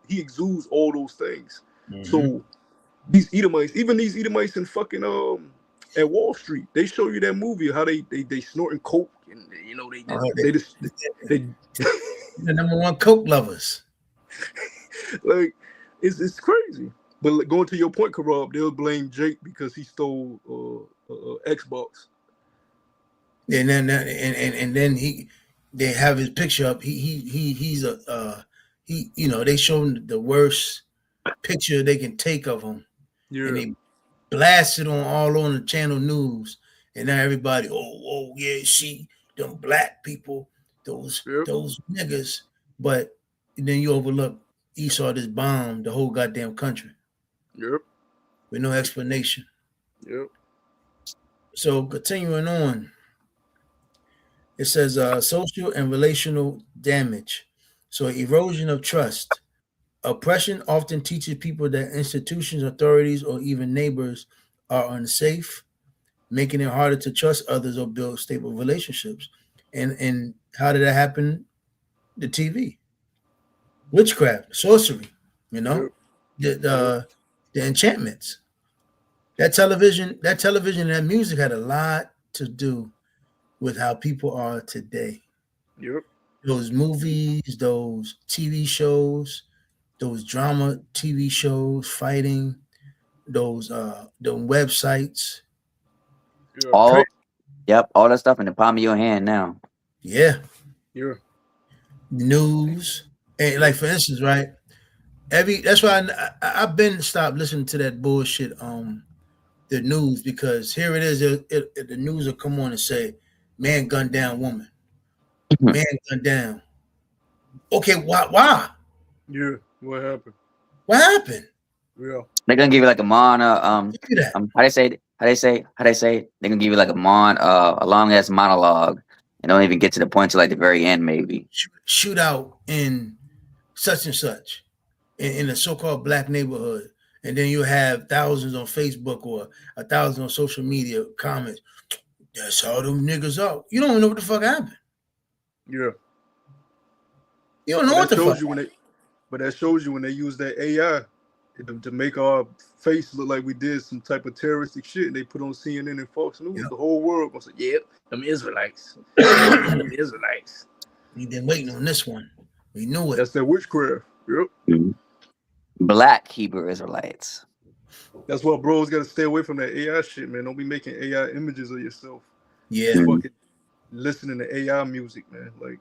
exudes all those things. Mm-hmm. So these Edomites, even these Edomites in fucking at Wall Street, they show you that movie how they snorting coke and you know Oh, they just they the number one coke lovers. like it's crazy. But like, going to your point, Karab, they'll blame Jake because he stole Xbox. And then they have his picture up. He's a they show him the worst picture they can take of him, and Yeah, they blast it all on the channel news, and now everybody, oh yeah, see them black people, yep, those niggas, but then you overlook Esau just bombed the whole goddamn country yep, with no explanation. yep, So continuing on, it says social and relational damage. So erosion of trust. Oppression often teaches people that institutions, authorities, or even neighbors are unsafe, making it harder to trust others or build stable relationships. And how did that happen? The TV, witchcraft, sorcery, you know, yep, the yep, the, the enchantments. That television, and that music had a lot to do with how people are today. yep, Those movies, those TV shows, those drama TV shows, fighting, the websites. yeah, Cra- All yep, all that stuff in the palm of your hand now. Yeah, yeah, news. And like yep, for instance, right? That's why I've been stopped listening to that bullshit. The news, because here it is. The news will come on and say, "Man gunned down woman. Man gunned down." Okay, why? Why? yeah. What happened? What happened? Yeah, They're gonna give you like a mon Look at that. how they say it? They're gonna give you like a long ass monologue and don't even get to the point till like the very end maybe. Shootout in such and such in a so-called black neighborhood, and then you have thousands on Facebook or 1,000 on social media comments. That's how them niggas are. You don't even know what the fuck happened. yeah. You don't know But what that the fuck. shows you when they but that shows you when they use that AI to make our face look like we did some type of terroristic shit, and they put on CNN and Fox News. Yep. The whole world gonna say, "Yep, them Israelites. Them Israelites." We've been waiting on this one. We knew it. That's that witchcraft. Yep. Mhm. Black Hebrew Israelites. That's why bros got to stay away from that AI shit, man. Don't be making AI images of yourself. Yeah. Mhm. Fucking listening to AI music, man. Like,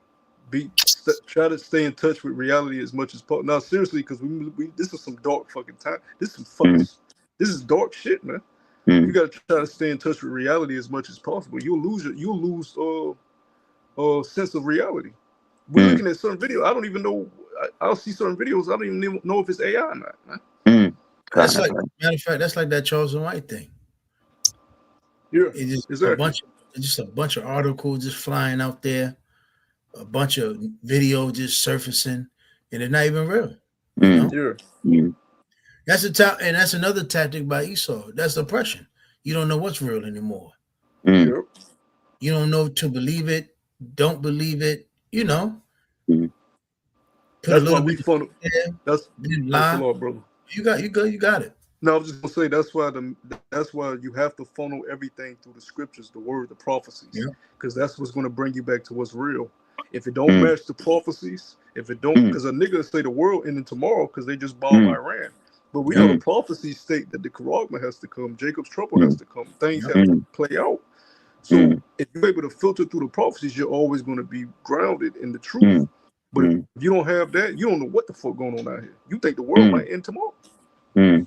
try to stay in touch with reality as much as possible. Now, seriously, because we this is some dark fucking time. Mhm. This is dark shit, man. You Mhm. got to try to stay in touch with reality as much as possible. You'll lose sense of reality. We're Mhm. looking at certain videos. I don't even know. I'll see certain videos. I don't even know if it's AI or not, man. Mhm. That's Kind of, like, matter of fact, that's like that Charles White thing. Yeah, It's just exactly. a bunch of articles just flying out there, a bunch of video just surfacing, and they're not even real. You Mhm. know, Yeah, Mhm. and that's another tactic by Esau. That's oppression. You don't know what's real anymore. Mhm. yeah. You don't know to believe it, don't believe it. Mhm. Put a That's why little we bit funnel. there, That's then oh, lie. Lord, brother. You got it. No, I was just gonna say that's why you have to funnel everything through the scriptures, the word, the prophecies, Yeah. because that's what's gonna bring you back to what's real. If it don't Mhm. match the prophecies, if it don't, Mhm. because a nigga say the world ending tomorrow because they just bombed Mhm. Iran, but we know Yep. the Mhm. prophecies state that the Karagma has to come, Jacob's trouble has Mhm. to come, things Yep. have to Mhm. play out. So Mhm. if you're able to filter through the prophecies, you're always going to be grounded in the truth. Mhm. But if you don't have that, you don't know what the fuck going on out here. You think the world might Mhm. end tomorrow? Mhm.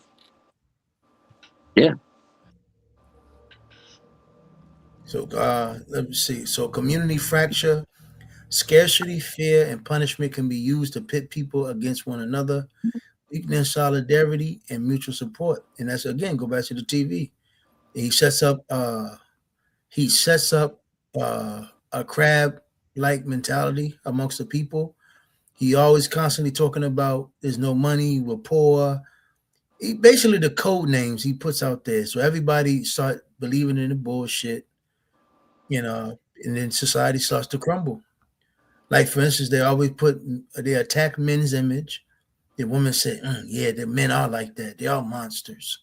Yeah. So let me see. So community fracture, Scarcity, fear, and punishment can be used to pit people against one another, weakening solidarity and mutual support. And that's again go back to the TV. He sets up he sets up a crab like mentality amongst the people. He always constantly talking about there's no money, we're poor. He basically the code names he puts out there. So everybody start believing in the bullshit, and then society starts to crumble. Like for instance, they attack men's image. The women say, "Yeah, the men are like that. They are monsters."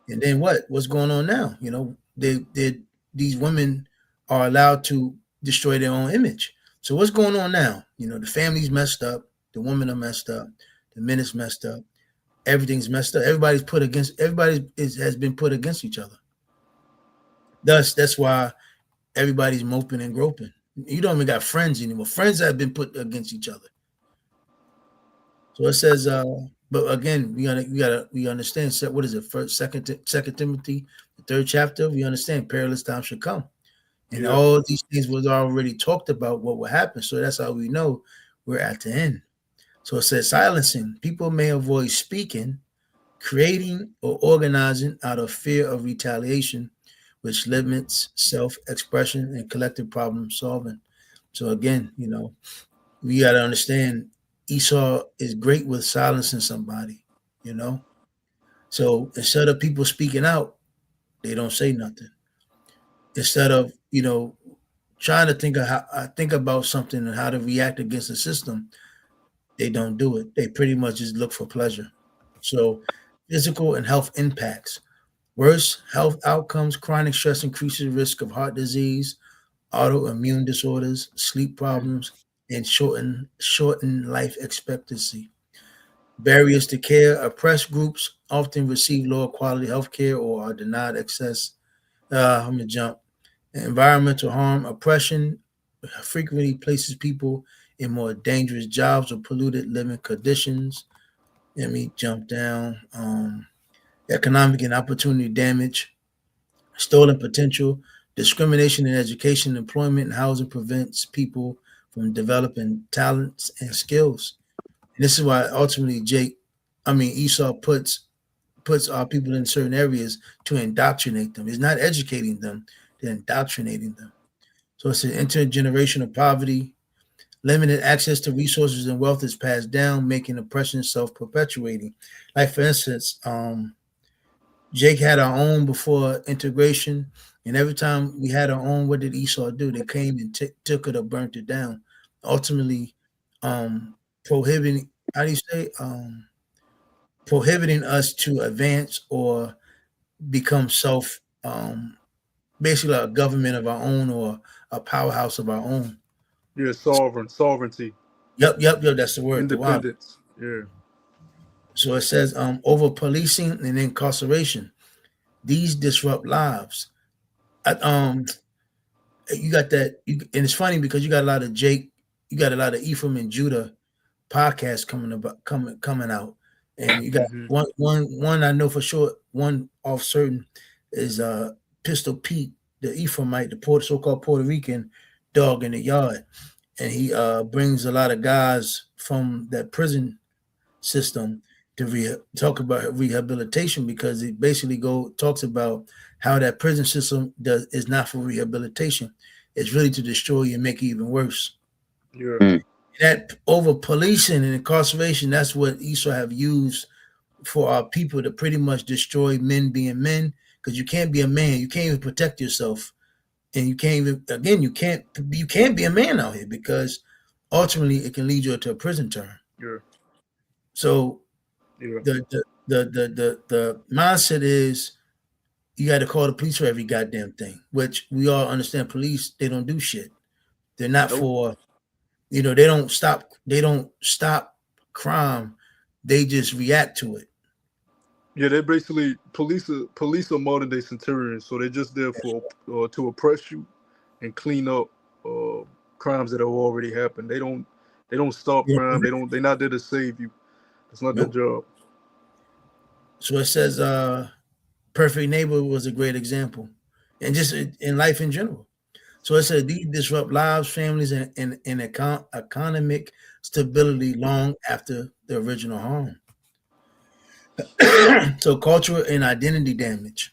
And then what? What's going on now? These women are allowed to destroy their own image. So what's going on now? The family's messed up. The women are messed up. The men is messed up. Everything's messed up. Has been put against each other. Thus, that's why everybody's moping and groping. You don't even got friends anymore. Friends have been put against each other. So it says, but again, we understand. So what is it? Second Timothy, the third chapter. We understand perilous times should come, and Yeah. all these things was already talked about what will happen. So that's how we know we're at the end. So it says silencing. People may avoid speaking, creating, or organizing out of fear of retaliation, which limits self-expression and collective problem solving. So again, we got to understand Esau is great with silencing somebody, you know. So instead of people speaking out, they don't say nothing. Instead of trying to think about something and how to react against the system, they don't do it. They pretty much just look for pleasure. So physical and health impacts. Worse health outcomes, chronic stress increases risk of heart disease, autoimmune disorders, sleep problems, and shorten life expectancy. Barriers to care. Oppressed groups often receive lower quality health care or are denied access. I'm gonna jump. Environmental harm. Oppression frequently places people in more dangerous jobs or polluted living conditions. Let me jump down. Economic and opportunity damage. Stolen potential. Discrimination in education, employment, and housing prevents people from developing talents and skills. And this is why ultimately Esau puts our people in certain areas to indoctrinate them. It's not educating them, they're indoctrinating them. So it's an intergenerational poverty. Limited access to resources and wealth is passed down, making oppression self-perpetuating. Like for instance, Jake had our own before integration, and every time we had our own, what did Esau do? They came and took it or burnt it down, ultimately prohibiting. How do you say? Prohibiting us to advance or become basically a government of our own or a powerhouse of our own. Yeah. Sovereignty, Yep. That's the word. The wow. independence. Yeah. So it says over policing and incarceration. These disrupt lives. I, you got that, and it's funny because you got a lot of Ephraim and Judah podcasts coming out, and you got Hmm. one I know for sure. One off certain is Pistol Pete, the Ephraimite, the so-called Puerto Rican dog in the yard, and he brings a lot of guys from that prison system to talk about rehabilitation because it basically talks about how that prison system is not for rehabilitation. It's really to destroy you and make it even worse. Yeah. Mm. That over policing and incarceration, that's what Esau have used for our people to pretty much destroy men being men. Because you can't be a man, you can't even protect yourself, and you can't even you can't be a man out here because ultimately it can lead you to a prison term. Yeah. So Yeah. the mindset is you got to call the police for every goddamn thing, which we all understand. Police, they don't do shit. They're not Nope. for they don't stop crime. They just react to it. Yeah, they basically police are modern day centurions, so they're just there for to oppress you and clean up uh, crimes that have already happened. They don't stop Yeah. crime. They're not there to save you. It's not their Nope. job. So it says Perfect Neighbor was a great example. And just in life in general. So it said these disrupt lives, families, and economic stability long after the original harm. So cultural and identity damage,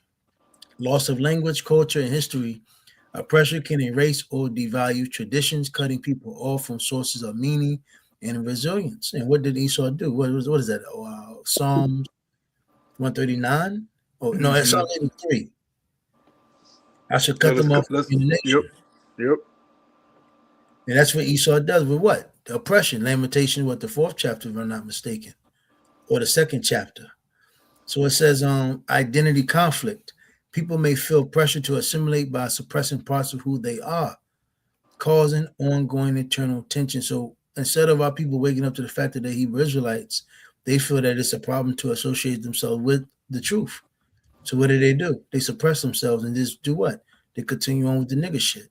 loss of language, culture, and history. Oppression can erase or devalue traditions, cutting people off from sources of meaning and resilience. And what did Esau do? What is that? Psalms 139? Oh no, it's Psalm Mm-hmm. 83. I should Yeah, cut them off let's in the yep, nation. yep. And that's what Esau does with what? The oppression, Lamentation, what the fourth chapter, if I'm not mistaken, or the second chapter. So it says identity conflict. People may feel pressure to assimilate by suppressing parts of who they are, causing ongoing internal tension. So instead of our people waking up to the fact that they're Hebrew Israelites, they feel that it's a problem to associate themselves with the truth. So what do? They suppress themselves and just do what? They continue on with the nigga shit.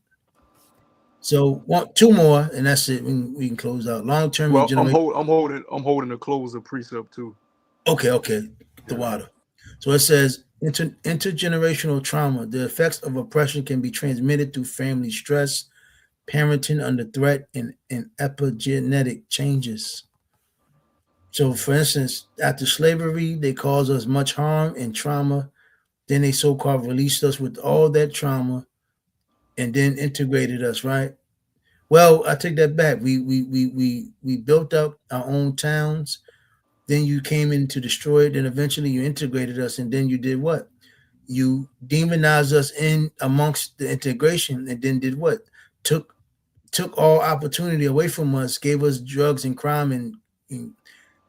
So one, two more, and that's it. We can close out. Long term and Well, generation. I'm holding a closer precept too. Okay. The Yeah. water. So it says intergenerational trauma. The effects of oppression can be transmitted through family stress, parenting under threat, and epigenetic changes. So, for instance, after slavery, they caused us much harm and trauma. Then they so-called released us with all that trauma and then integrated us, right? Well, I take that back. We built up our own towns. Then you came in to destroy it. Then eventually you integrated us, and then you did what? You demonized us in amongst the integration, and then did what? Took took all opportunity away from us, gave us drugs and crime, and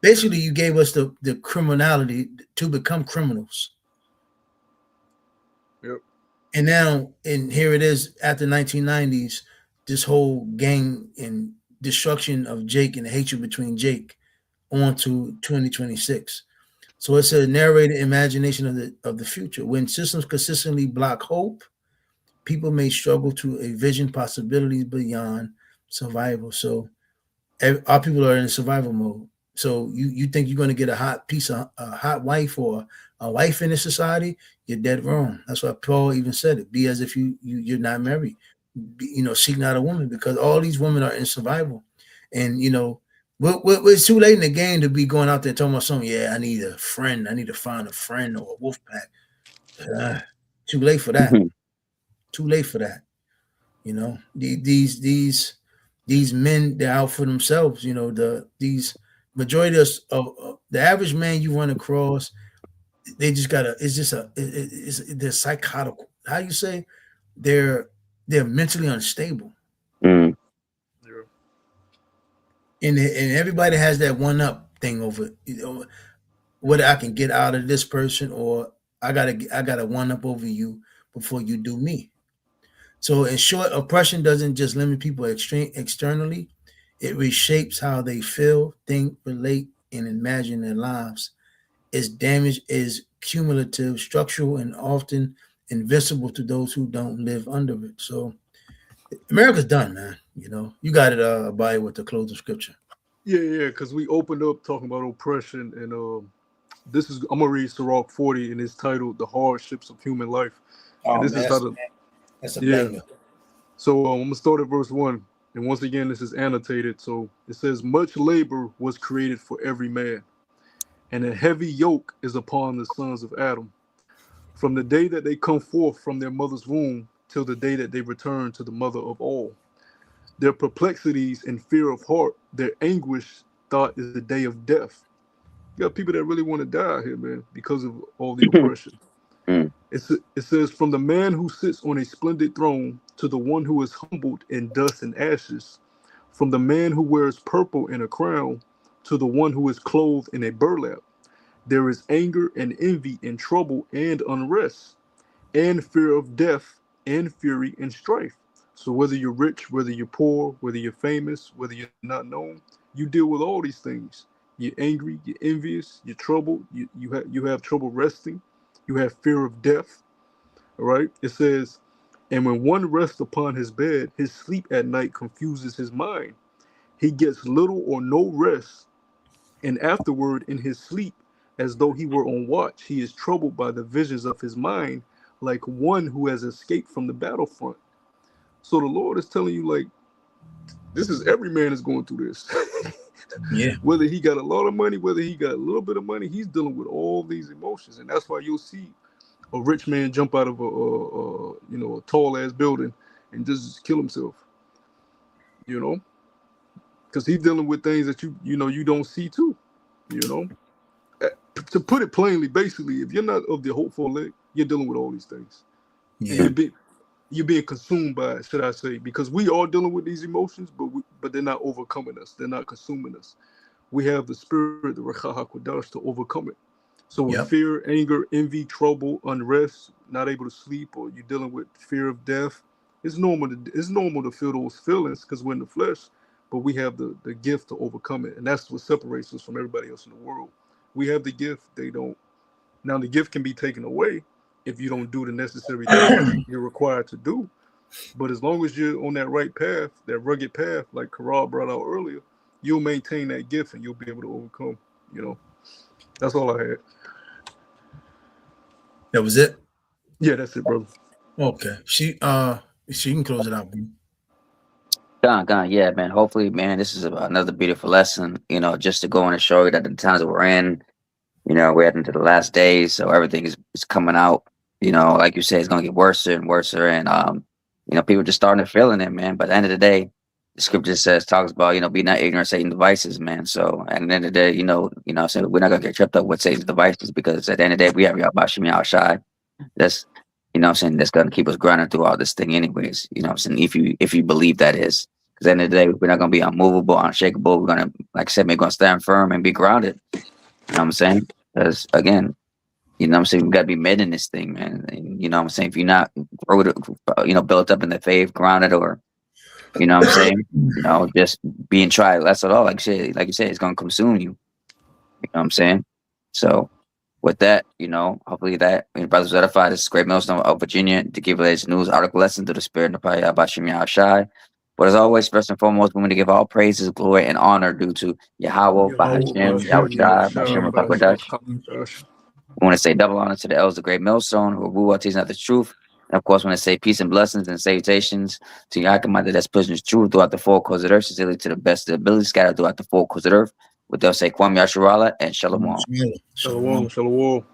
basically you gave us the criminality to become criminals. Yep. And now, and here it is after 1990s, this whole gang and destruction of Jake and the hatred between Jake on to 2026. So it's a narrated imagination of the future. When systems consistently block hope, people may struggle to envision possibilities beyond survival. So our people are in survival mode. So you think you're going to get a hot wife or a wife in this society? You're dead wrong. That's why Paul even said it. Be as if you're not married. Seek not a woman, because all these women are in survival, and it's too late in the game to be going out there talking about something. Yeah, I need a friend. I need to find a friend or a wolf pack. Too late for that. Too late for that. These men, they're out for themselves. These majority of the average man you run across, they just gotta. It's just they're psychotic. How you say they're mentally unstable, Mm. Yeah. and everybody has that one up thing over what I can get out of this person, or I gotta one up over you before you do me. So, in short, oppression doesn't just limit people externally, it reshapes how they feel, think, relate, and imagine their lives. Its damage is cumulative, structural, and often invisible to those who don't live under it. So, America's done, man. You got it, by with the close of scripture. Yeah. Because we opened up talking about oppression, and this is I'm gonna read Sirach 40, and it's titled "The Hardships of Human Life," and Oh this man, is titled. that's a Yeah. banger. So I'm gonna start at verse 1, and once again, this is annotated. So it says, "Much labor was created for every man, and a heavy yoke is upon the sons of Adam, from the day that they come forth from their mother's womb till the day that they return to the mother of all. Their perplexities and fear of heart, their anguish thought is the day of death." You got people that really want to die here, man, because of all the oppression. Mm. It says, "From the man who sits on a splendid throne to the one who is humbled in dust and ashes, from the man who wears purple in a crown to the one who is clothed in a burlap, there is anger and envy and trouble and unrest and fear of death and fury and strife." So whether you're rich, whether you're poor, whether you're famous, whether you're not known, you deal with all these things. You're angry, you're envious, you're troubled, you have trouble resting, you have fear of death. All right. It says, "And when one rests upon his bed, his sleep at night confuses his mind. He gets little or no rest, and afterward, in his sleep, as though he were on watch, he is troubled by the visions of his mind, like one who has escaped from the battlefront." So the Lord is telling you, like, this is every man is going through this. Yeah. Whether he got a lot of money, whether he got a little bit of money, he's dealing with all these emotions, and that's why you'll see a rich man jump out of a tall ass building and just kill himself. You know, because he's dealing with things that you don't see too. You know, Uh, to put it plainly, basically, if you're not of the hopeful elect, you're dealing with all these things, and Yeah. you're being consumed by it, should I say? Because we are dealing with these emotions, but they're not overcoming us. They're not consuming us. We have the spirit, the Ruach HaKodesh, to overcome it. So when Yep. fear, anger, envy, trouble, unrest, not able to sleep, or you're dealing with fear of death, it's normal to feel those feelings because we're in the flesh, but we have the gift to overcome it, and that's what separates us from everybody else in the world. We have the gift; they don't. Now the gift can be taken away if you don't do the necessary things that you're required to do. But as long as you're on that right path, that rugged path, like Karal brought out earlier, you'll maintain that gift and you'll be able to overcome. You know, that's all I had. That was it. Yeah, that's it, brother. Okay. She can close it out, bro. Gone, yeah, man. Hopefully, man, this is another beautiful lesson. Just to go in and show you that the times that we're in, we're heading to the last days, so everything is coming out. Like you said, it's gonna get worse and worse, and people just starting to feeling it, man. But at the end of the day, the scripture talks about be not ignorant of Satan's devices, man. So at the end of the day, I'm saying we're not gonna get tripped up with Satan's devices because at the end of the day, we have Yahweh outside. That's I'm saying that's gonna keep us grounded through all this thing, anyways. I'm saying if you believe that is. Because at the end of the day, we're not gonna be unmovable, unshakable. We're gonna, like I said, we're gonna stand firm and be grounded. You know what I'm saying? Because again, I'm saying we gotta be made in this thing, man. And, what I'm saying? If you're not rooted, built up in the faith, grounded, or what I'm saying, just being tried, that's all. Like you said, it's gonna consume you. You know what I'm saying? So with that, hopefully that brothers edified. This is Great Millstone of Virginia to give you latest news, article, lesson to the spirit and the power of Bashim Yahshai. But as always, first and foremost, we want to give all praises, glory, and honor due to Yahweh, Yahweh Bahashem, Bashem Yahushai, Yahushua Bashem, Bashar Rakakwadash. Hakodash. We want to say double honor to the elders of Great Millstone who are teaching out the truth. And of course, we want to say peace and blessings and salutations to Yakamada that's pushing his truth throughout the four corners of the earth, sincerely to the best of the ability, scattered throughout the four corners of the earth. With they'll say Kwam Yasharala and Shalom. Shalom, Shalom. shalom.